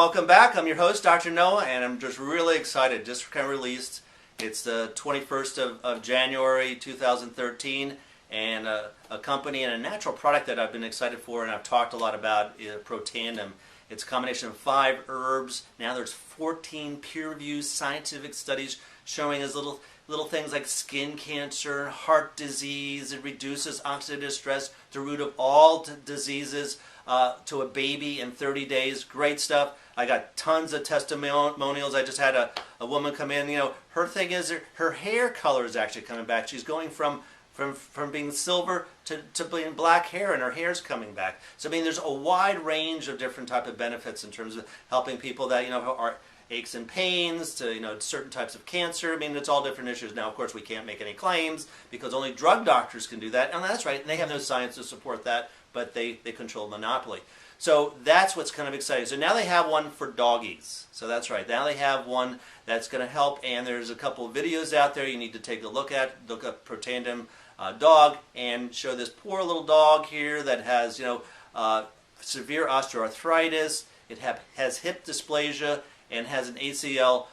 welcome back. I'm your host, Dr. Noah, and I'm just really excited. Just kind of released. It's the 21st of January 2013, and a company and a natural product that I've been excited for and I've talked a lot about is Protandim. It's a combination of 5 herbs. Now there's 14 peer-reviewed scientific studies showing as little things like skin cancer, heart disease. It reduces oxidative stress, the root of all diseases, to a baby in 30 days. Great stuff. I got tons of testimonials. I just had a woman come in. You know, her thing is her hair color is actually coming back. She's going from being silver to being black hair, and her hair's coming back. So I mean, there's a wide range of different type of benefits in terms of helping people that are aches and pains to certain types of cancer. I mean, it's all different issues. Now, of course, we can't make any claims because only drug doctors can do that, and that's right. And they have no science to support that, but they control monopoly. So that's what's kind of exciting. So now they have one for doggies. So that's right. Now they have one that's going to help, and there's a couple of videos out there you need to take a look at. Look up Protandim dog and show this poor little dog here that has severe osteoarthritis. It has hip dysplasia and has an ACL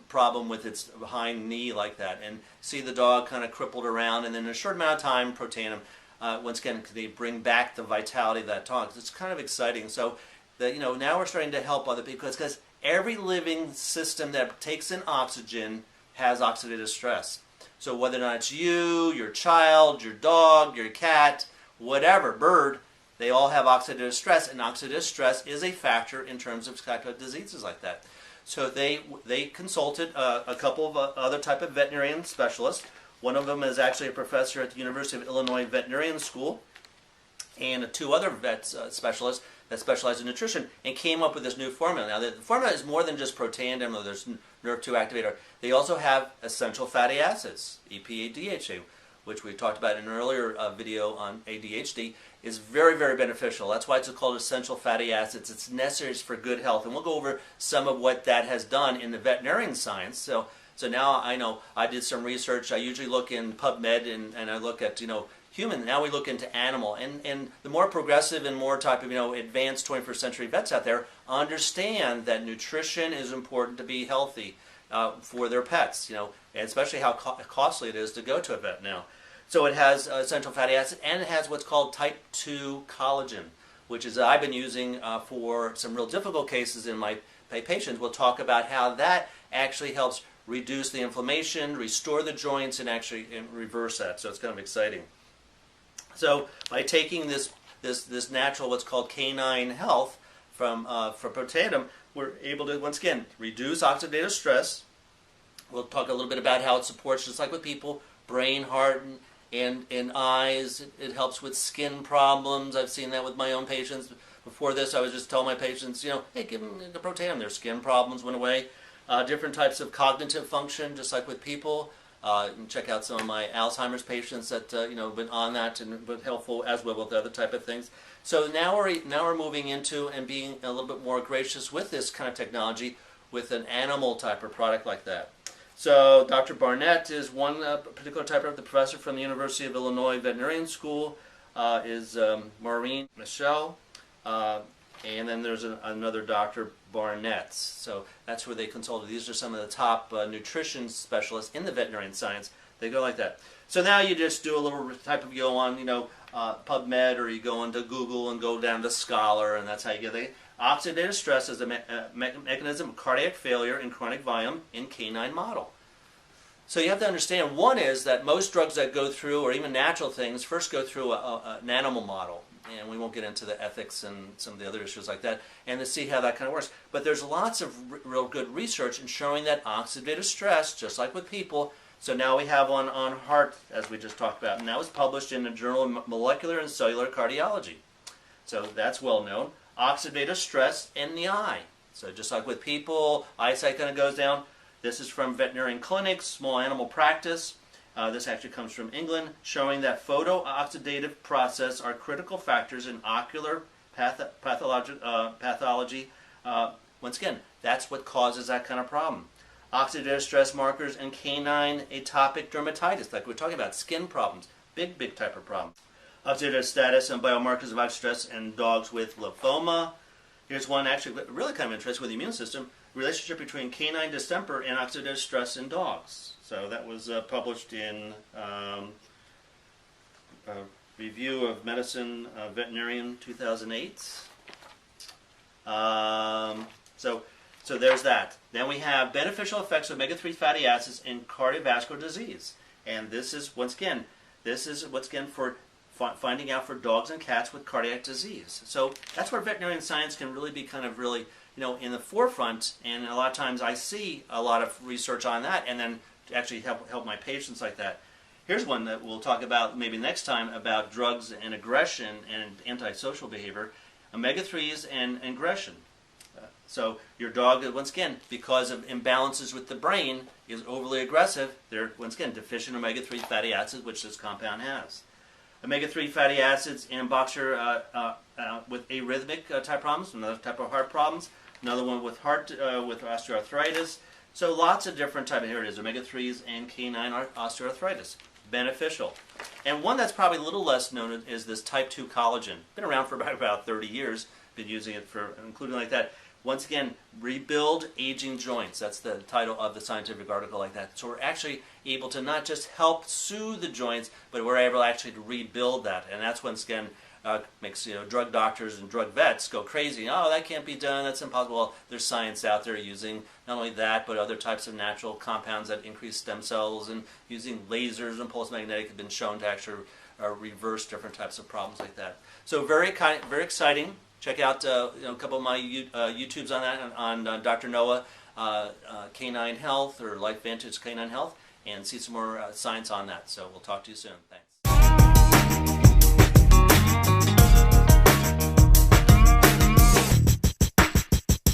problem with its behind knee like that. And see the dog kind of crippled around, and then in a short amount of time, Protandim, once again, they bring back the vitality of that dog. It's kind of exciting. So that now we're starting to help other people because every living system that takes in oxygen has oxidative stress. So whether or not it's you, your child, your dog, your cat, whatever, bird, they all have oxidative stress, and oxidative stress is a factor in terms of type of diseases like that. So they consulted a couple of other type of veterinarian specialists. One of them is actually a professor at the University of Illinois Veterinarian School, and 2 other specialists that specialize in nutrition, and came up with this new formula. Now, the formula is more than just Protandim or there's nerve 2 activator. They also have essential fatty acids, EPA, DHA, which we talked about in an earlier video on ADHD, is very, very beneficial. That's why it's called essential fatty acids. It's necessary for good health, and we'll go over some of what that has done in the veterinarian science. So now I know I did some research. I usually look in PubMed and I look at human. Now we look into animal, and the more progressive and more type of advanced 21st century vets out there understand that nutrition is important to be healthy for their pets. And especially how costly it is to go to a vet now. So it has essential fatty acids, and it has what's called type 2 collagen, which is I've been using for some real difficult cases in my patients. We'll talk about how that actually helps reduce the inflammation, restore the joints, and actually reverse that. So it's kind of exciting. So by taking this natural, what's called canine health from Protandim, we're able to once again reduce oxidative stress. We'll talk a little bit about how it supports, just like with people, brain, heart, and eyes. It helps with skin problems. I've seen that with my own patients. Before this, I was just telling my patients, hey, give them the Protandim. Their skin problems went away. Different types of cognitive function, just like with people. Check out some of my Alzheimer's patients that have been on that and been helpful, as well with other type of things. So now we're moving into and being a little bit more gracious with this kind of technology with an animal type of product like that. So Dr. Barnett is one particular type of the professor from the University of Illinois Veterinarian School, is Maureen Michelle, and then there's another Dr. Barnett's. So that's where they consulted. These are some of the top nutrition specialists in the veterinarian science. They go like that. So now you just do a little type of go on, PubMed, or you go into Google and go down to Scholar, and that's how you get it. Oxidative stress is a mechanism of cardiac failure in chronic volume in canine model. So you have to understand, one is that most drugs that go through, or even natural things, first go through an animal model. And we won't get into the ethics and some of the other issues like that, and to see how that kind of works. But there's lots of real good research in showing that oxidative stress, just like with people. So now we have one on heart, as we just talked about, and that was published in the Journal of Molecular and Cellular Cardiology. So that's well known. Oxidative stress in the eye. So just like with people, eyesight kind of goes down. This is from veterinarian clinics, small animal practice. This actually comes from England, showing that photooxidative process are critical factors in ocular pathology. Once again, that's what causes that kind of problem. Oxidative stress markers in canine atopic dermatitis, like we're talking about, skin problems, big type of problem. Oxidative status and biomarkers of oxidative stress in dogs with lymphoma, Here's one actually really kind of interesting with the immune system, relationship between canine distemper and oxidative stress in dogs. So that was published in Review of Medicine Veterinarian 2008. So there's that. Then we have beneficial effects of omega-3 fatty acids in cardiovascular disease. And this is, once again, for finding out for dogs and cats with cardiac disease. So that's where veterinarian science can really be kind of really, in the forefront. And a lot of times I see a lot of research on that and then actually help my patients like that. Here's one that we'll talk about maybe next time about drugs and aggression and antisocial behavior, omega-3s and aggression. So your dog, once again, because of imbalances with the brain, is overly aggressive. They're, once again, deficient omega-3 fatty acids, which this compound has. Omega-3 fatty acids in boxer with arrhythmic type problems, another type of heart problems, another one with with osteoarthritis. So lots of different types. Here it is, omega-3s and canine osteoarthritis. Beneficial. And one that's probably a little less known is this type 2 collagen. Been around for about 30 years. Been using it for, including like that. Once again, rebuild aging joints. That's the title of the scientific article like that. So we're actually able to not just help soothe the joints, but we're able actually to rebuild that. And that's once again makes drug doctors and drug vets go crazy. Oh, that can't be done. That's impossible. Well, there's science out there using not only that, but other types of natural compounds that increase stem cells, and using lasers and pulse magnetic have been shown to actually reverse different types of problems like that. So very exciting. Check out a couple of my YouTubes on that, on Dr. Noah Canine Health or LifeVantage Canine Health, and see some more science on that. So we'll talk to you soon. Thanks.